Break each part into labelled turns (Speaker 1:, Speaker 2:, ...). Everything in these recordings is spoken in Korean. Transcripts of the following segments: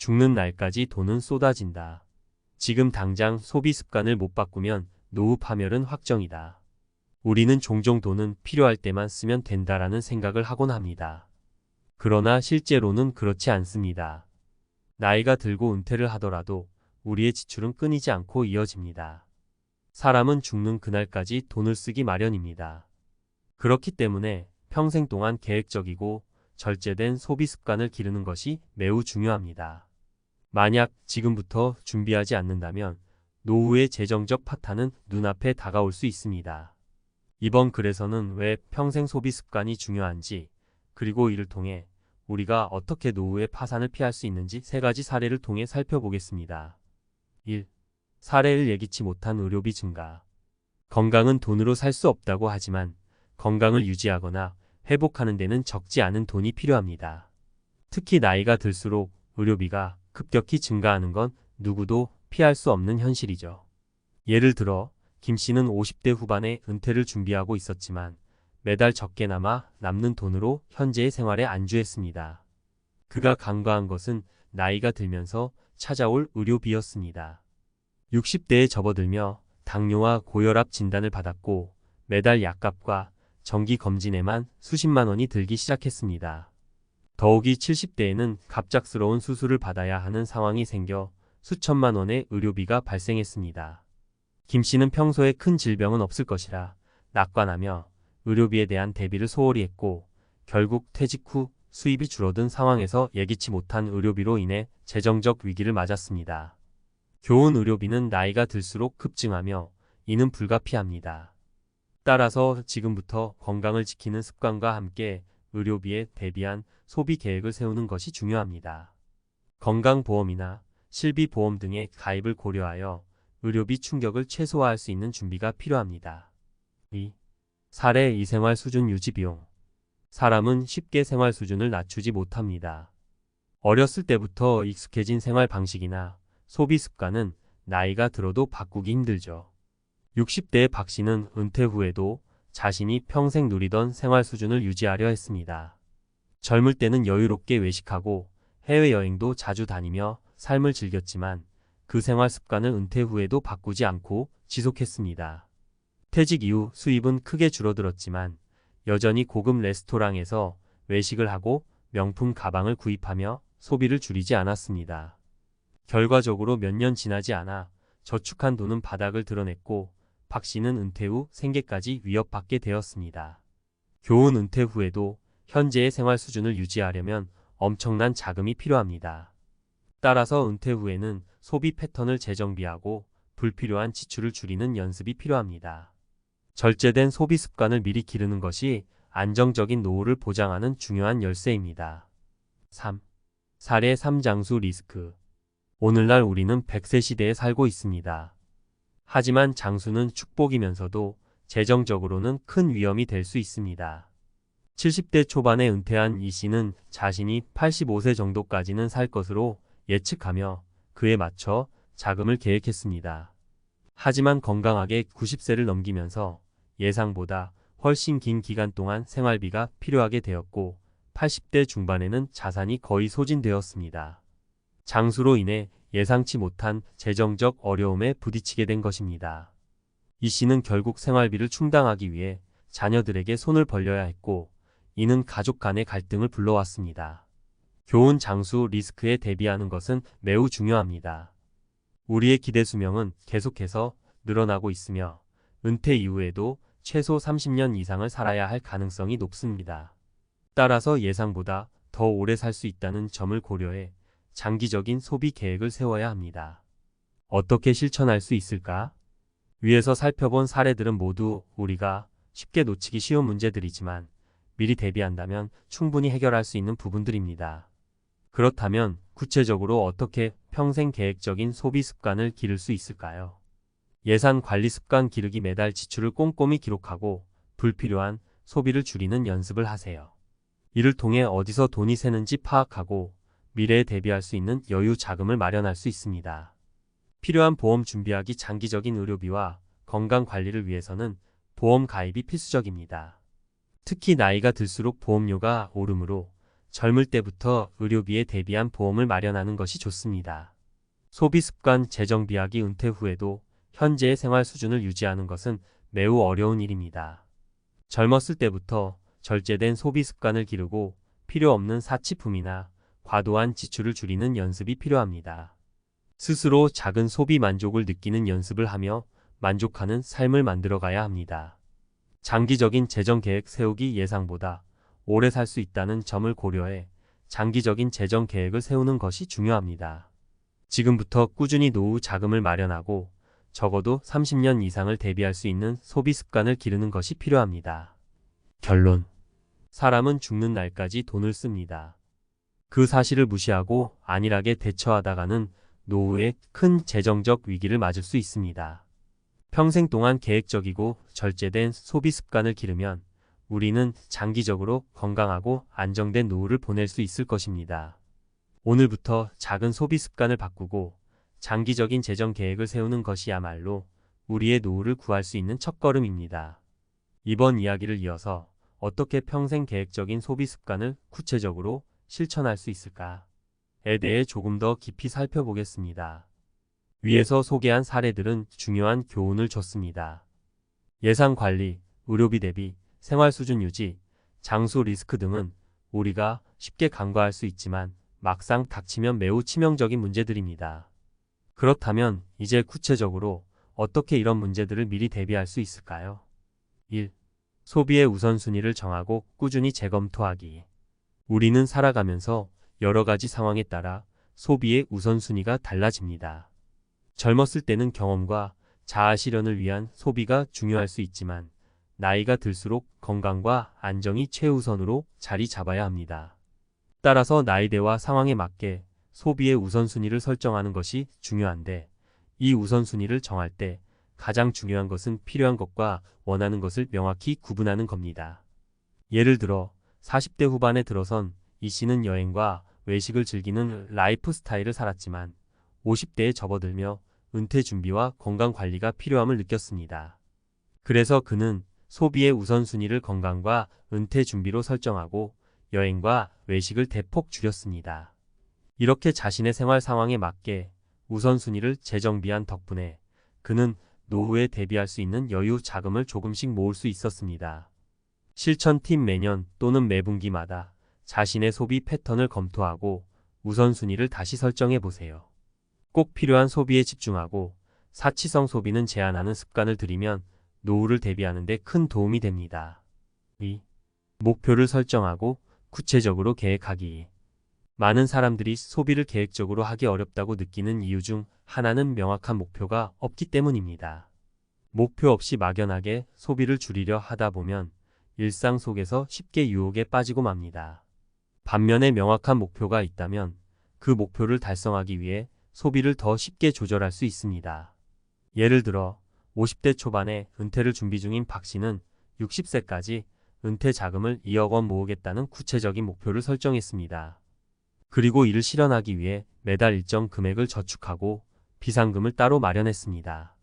Speaker 1: 죽는 날까지 돈은 쏟아진다. 지금 당장 소비 습관을 못 바꾸면 노후 파멸은 확정이다. 우리는 종종 돈은 필요할 때만 쓰면 된다라는 생각을 하곤 합니다. 그러나 실제로는 그렇지 않습니다. 나이가 들고 은퇴를 하더라도 우리의 지출은 끊이지 않고 이어집니다. 사람은 죽는 그날까지 돈을 쓰기 마련입니다. 그렇기 때문에 평생 동안 계획적이고 절제된 소비 습관을 기르는 것이 매우 중요합니다. 만약 지금부터 준비하지 않는다면 노후의 재정적 파탄은 눈앞에 다가올 수 있습니다. 이번 글에서는 왜 평생 소비 습관이 중요한지, 그리고 이를 통해 우리가 어떻게 노후의 파산을 피할 수 있는지 3가지 사례를 통해 살펴보겠습니다. 1. 사례를 예기치 못한 의료비 증가. 건강은 돈으로 살 수 없다고 하지만 건강을 유지하거나 회복하는 데는 적지 않은 돈이 필요합니다. 특히 나이가 들수록 의료비가 급격히 증가하는 건 누구도 피할 수 없는 현실이죠. 예를 들어 김 씨는 50대 후반에 은퇴를 준비하고 있었지만 매달 적게나마 남는 돈으로 현재의 생활에 안주했습니다. 그가 간과한 것은 나이가 들면서 찾아올 의료비였습니다. 60대에 접어들며 당뇨와 고혈압 진단을 받았고 매달 약값과 정기검진에만 수십만 원이 들기 시작했습니다. 더욱이 70대에는 갑작스러운 수술을 받아야 하는 상황이 생겨 수천만 원의 의료비가 발생했습니다. 김 씨는 평소에 큰 질병은 없을 것이라 낙관하며 의료비에 대한 대비를 소홀히 했고 결국 퇴직 후 수입이 줄어든 상황에서 예기치 못한 의료비로 인해 재정적 위기를 맞았습니다. 교훈: 의료비는 나이가 들수록 급증하며 이는 불가피합니다. 따라서 지금부터 건강을 지키는 습관과 함께 의료비에 대비한 소비 계획을 세우는 것이 중요합니다. 건강보험이나 실비보험 등의 가입을 고려하여 의료비 충격을 최소화할 수 있는 준비가 필요합니다. 2. 사례: 이 생활 수준 유지 비용. 사람은 쉽게 생활 수준을 낮추지 못합니다. 어렸을 때부터 익숙해진 생활 방식이나 소비 습관은 나이가 들어도 바꾸기 힘들죠. 60대의 박 씨는 은퇴 후에도 자신이 평생 누리던 생활 수준을 유지하려 했습니다. 젊을 때는 여유롭게 외식하고 해외여행도 자주 다니며 삶을 즐겼지만 그 생활 습관을 은퇴 후에도 바꾸지 않고 지속했습니다. 퇴직 이후 수입은 크게 줄어들었지만 여전히 고급 레스토랑에서 외식을 하고 명품 가방을 구입하며 소비를 줄이지 않았습니다. 결과적으로 몇 년 지나지 않아 저축한 돈은 바닥을 드러냈고 박 씨는 은퇴 후 생계까지 위협받게 되었습니다. 교훈: 은퇴 후에도 현재의 생활 수준을 유지하려면 엄청난 자금이 필요합니다. 따라서 은퇴 후에는 소비 패턴을 재정비하고 불필요한 지출을 줄이는 연습이 필요합니다. 절제된 소비 습관을 미리 기르는 것이 안정적인 노후를 보장하는 중요한 열쇠입니다. 3. 사례: 3장수 리스크. 오늘날 우리는 100세 시대에 살고 있습니다. 하지만 장수는 축복이면서도 재정적으로는 큰 위험이 될 수 있습니다. 70대 초반에 은퇴한 이 씨는 자신이 85세 정도까지는 살 것으로 예측하며 그에 맞춰 자금을 계획했습니다. 하지만 건강하게 90세를 넘기면서 예상보다 훨씬 긴 기간 동안 생활비가 필요하게 되었고 80대 중반에는 자산이 거의 소진되었습니다. 장수로 인해 예상치 못한 재정적 어려움에 부딪히게 된 것입니다. 이 씨는 결국 생활비를 충당하기 위해 자녀들에게 손을 벌려야 했고 이는 가족 간의 갈등을 불러왔습니다. 교훈: 장수 리스크에 대비하는 것은 매우 중요합니다. 우리의 기대 수명은 계속해서 늘어나고 있으며 은퇴 이후에도 최소 30년 이상을 살아야 할 가능성이 높습니다. 따라서 예상보다 더 오래 살 수 있다는 점을 고려해 장기적인 소비 계획을 세워야 합니다. 어떻게 실천할 수 있을까? 위에서 살펴본 사례들은 모두 우리가 쉽게 놓치기 쉬운 문제들이지만 미리 대비한다면 충분히 해결할 수 있는 부분들입니다. 그렇다면 구체적으로 어떻게 평생 계획적인 소비 습관을 기를 수 있을까요? 예산 관리 습관 기르기: 매달 지출을 꼼꼼히 기록하고 불필요한 소비를 줄이는 연습을 하세요. 이를 통해 어디서 돈이 새는지 파악하고 미래에 대비할 수 있는 여유 자금을 마련할 수 있습니다. 필요한 보험 준비하기: 장기적인 의료비와 건강 관리를 위해서는 보험 가입이 필수적입니다. 특히 나이가 들수록 보험료가 오르므로 젊을 때부터 의료비에 대비한 보험을 마련하는 것이 좋습니다. 소비 습관 재정비하기 은퇴 후에도 현재의 생활 수준을 유지하는 것은 매우 어려운 일입니다. 젊었을 때부터 절제된 소비 습관을 기르고 필요 없는 사치품이나 과도한 지출을 줄이는 연습이 필요합니다. 스스로 작은 소비 만족을 느끼는 연습을 하며 만족하는 삶을 만들어가야 합니다. 장기적인 재정 계획 세우기 예상보다 오래 살 수 있다는 점을 고려해 장기적인 재정 계획을 세우는 것이 중요합니다. 지금부터 꾸준히 노후 자금을 마련하고 적어도 30년 이상을 대비할 수 있는 소비 습관을 기르는 것이 필요합니다. 결론. 사람은 죽는 날까지 돈을 씁니다. 그 사실을 무시하고 안일하게 대처하다가는 노후에 큰 재정적 위기를 맞을 수 있습니다. 평생 동안 계획적이고 절제된 소비 습관을 기르면 우리는 장기적으로 건강하고 안정된 노후를 보낼 수 있을 것입니다. 오늘부터 작은 소비 습관을 바꾸고 장기적인 재정 계획을 세우는 것이야말로 우리의 노후를 구할 수 있는 첫걸음입니다. 이번 이야기를 이어서 어떻게 평생 계획적인 소비 습관을 구체적으로 실천할 수 있을까에 대해 조금 더 깊이 살펴보겠습니다. 위에서 소개한 사례들은 중요한 교훈을 줬습니다. 예산 관리, 의료비 대비, 생활 수준 유지, 장수 리스크 등은 우리가 쉽게 간과할 수 있지만 막상 닥치면 매우 치명적인 문제들입니다. 그렇다면 이제 구체적으로 어떻게 이런 문제들을 미리 대비할 수 있을까요? 1. 소비의 우선순위를 정하고 꾸준히 재검토하기. 우리는 살아가면서 여러 가지 상황에 따라 소비의 우선순위가 달라집니다. 젊었을 때는 경험과 자아 실현을 위한 소비가 중요할 수 있지만 나이가 들수록 건강과 안정이 최우선으로 자리 잡아야 합니다. 따라서 나이대와 상황에 맞게 소비의 우선순위를 설정하는 것이 중요한데 이 우선순위를 정할 때 가장 중요한 것은 필요한 것과 원하는 것을 명확히 구분하는 겁니다. 예를 들어 40대 후반에 들어선 이 씨는 여행과 외식을 즐기는 라이프 스타일을 살았지만 50대에 접어들며 은퇴 준비와 건강 관리가 필요함을 느꼈습니다. 그래서 그는 소비의 우선순위를 건강과 은퇴 준비로 설정하고 여행과 외식을 대폭 줄였습니다. 이렇게 자신의 생활 상황에 맞게 우선순위를 재정비한 덕분에 그는 노후에 대비할 수 있는 여유 자금을 조금씩 모을 수 있었습니다. 실천 팁. 매년 또는 매분기마다 자신의 소비 패턴을 검토하고 우선순위를 다시 설정해 보세요. 꼭 필요한 소비에 집중하고 사치성 소비는 제한하는 습관을 들이면 노후를 대비하는 데 큰 도움이 됩니다. 2. 목표를 설정하고 구체적으로 계획하기. 많은 사람들이 소비를 계획적으로 하기 어렵다고 느끼는 이유 중 하나는 명확한 목표가 없기 때문입니다. 목표 없이 막연하게 소비를 줄이려 하다 보면 일상 속에서 쉽게 유혹에 빠지고 맙니다. 반면에 명확한 목표가 있다면 그 목표를 달성하기 위해 소비를 더 쉽게 조절할 수 있습니다. 예를 들어 50대 초반에 은퇴를 준비 중인 박 씨는 60세까지 은퇴 자금을 2억 원 모으겠다는 구체적인 목표를 설정했습니다. 그리고 이를 실현하기 위해 매달 일정 금액을 저축하고 비상금을 따로 마련했습니다.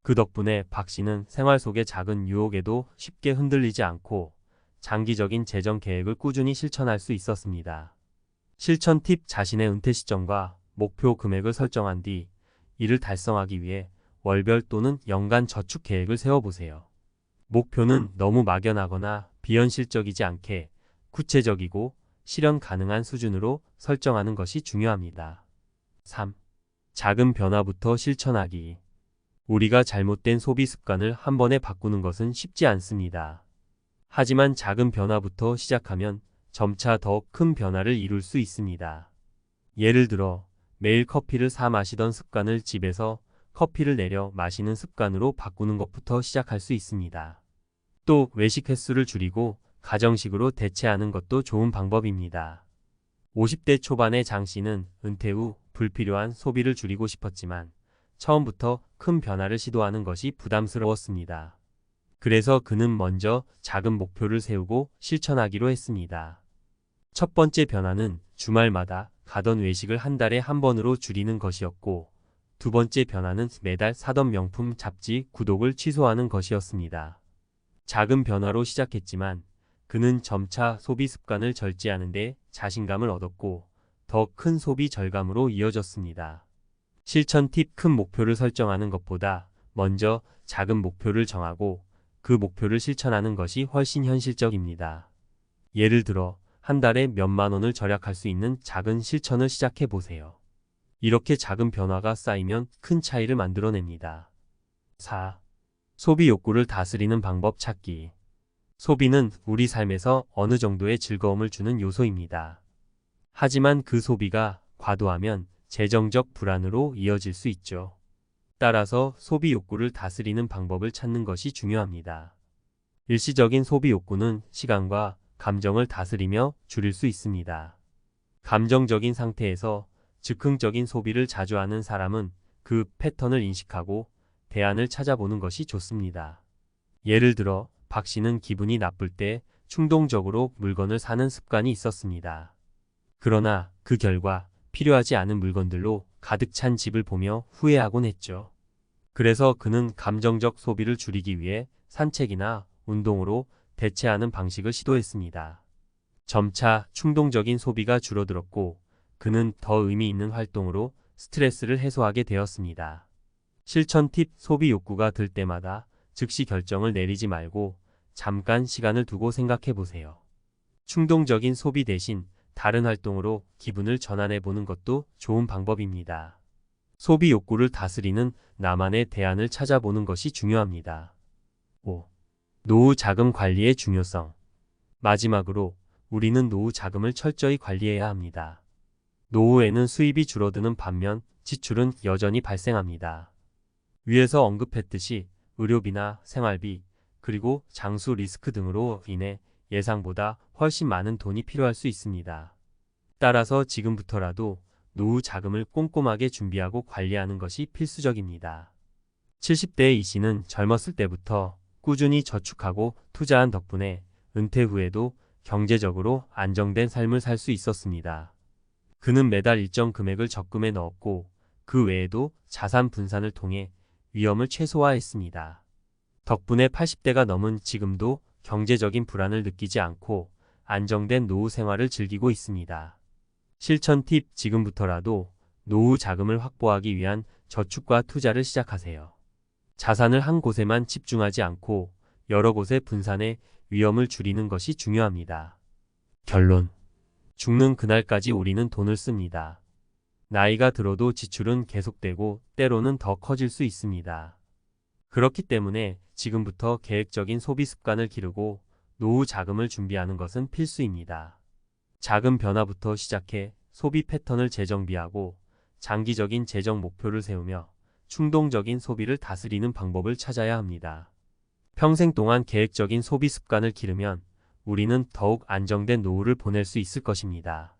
Speaker 1: 그 덕분에 박 씨는 생활 속의 작은 유혹에도 쉽게 흔들리지 않고 장기적인 재정 계획을 꾸준히 실천할 수 있었습니다. 실천 팁. 자신의 은퇴 시점과 목표 금액을 설정한 뒤 이를 달성하기 위해 월별 또는 연간 저축 계획을 세워보세요. 목표는 너무 막연하거나 비현실적이지 않게 구체적이고 실현 가능한 수준으로 설정하는 것이 중요합니다. 3. 작은 변화부터 실천하기. 우리가 잘못된 소비 습관을 한 번에 바꾸는 것은 쉽지 않습니다. 하지만 작은 변화부터 시작하면 점차 더 큰 변화를 이룰 수 있습니다. 예를 들어 매일 커피를 사 마시던 습관을 집에서 커피를 내려 마시는 습관으로 바꾸는 것부터 시작할 수 있습니다. 또 외식 횟수를 줄이고 가정식으로 대체하는 것도 좋은 방법입니다. 50대 초반의 장 씨는 은퇴 후 불필요한 소비를 줄이고 싶었지만 처음부터 큰 변화를 시도하는 것이 부담스러웠습니다. 그래서 그는 먼저 작은 목표를 세우고 실천하기로 했습니다. 첫 번째 변화는 주말마다 가던 외식을 한 달에 한 번으로 줄이는 것이었고, 두 번째 변화는 매달 사던 명품 잡지 구독을 취소하는 것이었습니다. 작은 변화로 시작했지만 그는 점차 소비 습관을 절제하는 데 자신감을 얻었고 더 큰 소비 절감으로 이어졌습니다. 실천 팁: 큰 목표를 설정하는 것보다 먼저 작은 목표를 정하고 그 목표를 실천하는 것이 훨씬 현실적입니다. 예를 들어 한 달에 몇만 원을 절약할 수 있는 작은 실천을 시작해 보세요. 이렇게 작은 변화가 쌓이면 큰 차이를 만들어냅니다. 4. 소비 욕구를 다스리는 방법 찾기. 소비는 우리 삶에서 어느 정도의 즐거움을 주는 요소입니다. 하지만 그 소비가 과도하면 재정적 불안으로 이어질 수 있죠. 따라서 소비 욕구를 다스리는 방법을 찾는 것이 중요합니다. 일시적인 소비 욕구는 시간과 감정을 다스리며 줄일 수 있습니다. 감정적인 상태에서 즉흥적인 소비를 자주 하는 사람은 그 패턴을 인식하고 대안을 찾아보는 것이 좋습니다. 예를 들어 박 씨는 기분이 나쁠 때 충동적으로 물건을 사는 습관이 있었습니다. 그러나 그 결과 필요하지 않은 물건들로 가득 찬 집을 보며 후회하곤 했죠. 그래서 그는 감정적 소비를 줄이기 위해 산책이나 운동으로 대체하는 방식을 시도했습니다. 점차 충동적인 소비가 줄어들었고 그는 더 의미 있는 활동으로 스트레스를 해소하게 되었습니다. 실천 팁: 소비 욕구가 들 때마다 즉시 결정을 내리지 말고 잠깐 시간을 두고 생각해 보세요. 충동적인 소비 대신 다른 활동으로 기분을 전환해 보는 것도 좋은 방법입니다. 소비 욕구를 다스리는 나만의 대안을 찾아보는 것이 중요합니다. 5. 노후 자금 관리의 중요성. 마지막으로 우리는 노후 자금을 철저히 관리해야 합니다. 노후에는 수입이 줄어드는 반면 지출은 여전히 발생합니다. 위에서 언급했듯이 의료비나 생활비, 그리고 장수 리스크 등으로 인해 예상보다 훨씬 많은 돈이 필요할 수 있습니다. 따라서 지금부터라도 노후 자금을 꼼꼼하게 준비하고 관리하는 것이 필수적입니다. 70대의 이 씨는 젊었을 때부터 꾸준히 저축하고 투자한 덕분에 은퇴 후에도 경제적으로 안정된 삶을 살 수 있었습니다. 그는 매달 일정 금액을 적금에 넣었고 그 외에도 자산 분산을 통해 위험을 최소화했습니다. 덕분에 80대가 넘은 지금도 경제적인 불안을 느끼지 않고 안정된 노후 생활을 즐기고 있습니다. 실천 팁: 지금부터라도 노후 자금을 확보하기 위한 저축과 투자를 시작하세요. 자산을 한 곳에만 집중하지 않고 여러 곳에 분산해 위험을 줄이는 것이 중요합니다. 결론: 죽는 그날까지 우리는 돈을 씁니다. 나이가 들어도 지출은 계속되고 때로는 더 커질 수 있습니다. 그렇기 때문에 지금부터 계획적인 소비 습관을 기르고 노후 자금을 준비하는 것은 필수입니다. 작은 변화부터 시작해 소비 패턴을 재정비하고 장기적인 재정 목표를 세우며 충동적인 소비를 다스리는 방법을 찾아야 합니다. 평생 동안 계획적인 소비 습관을 기르면 우리는 더욱 안정된 노후를 보낼 수 있을 것입니다.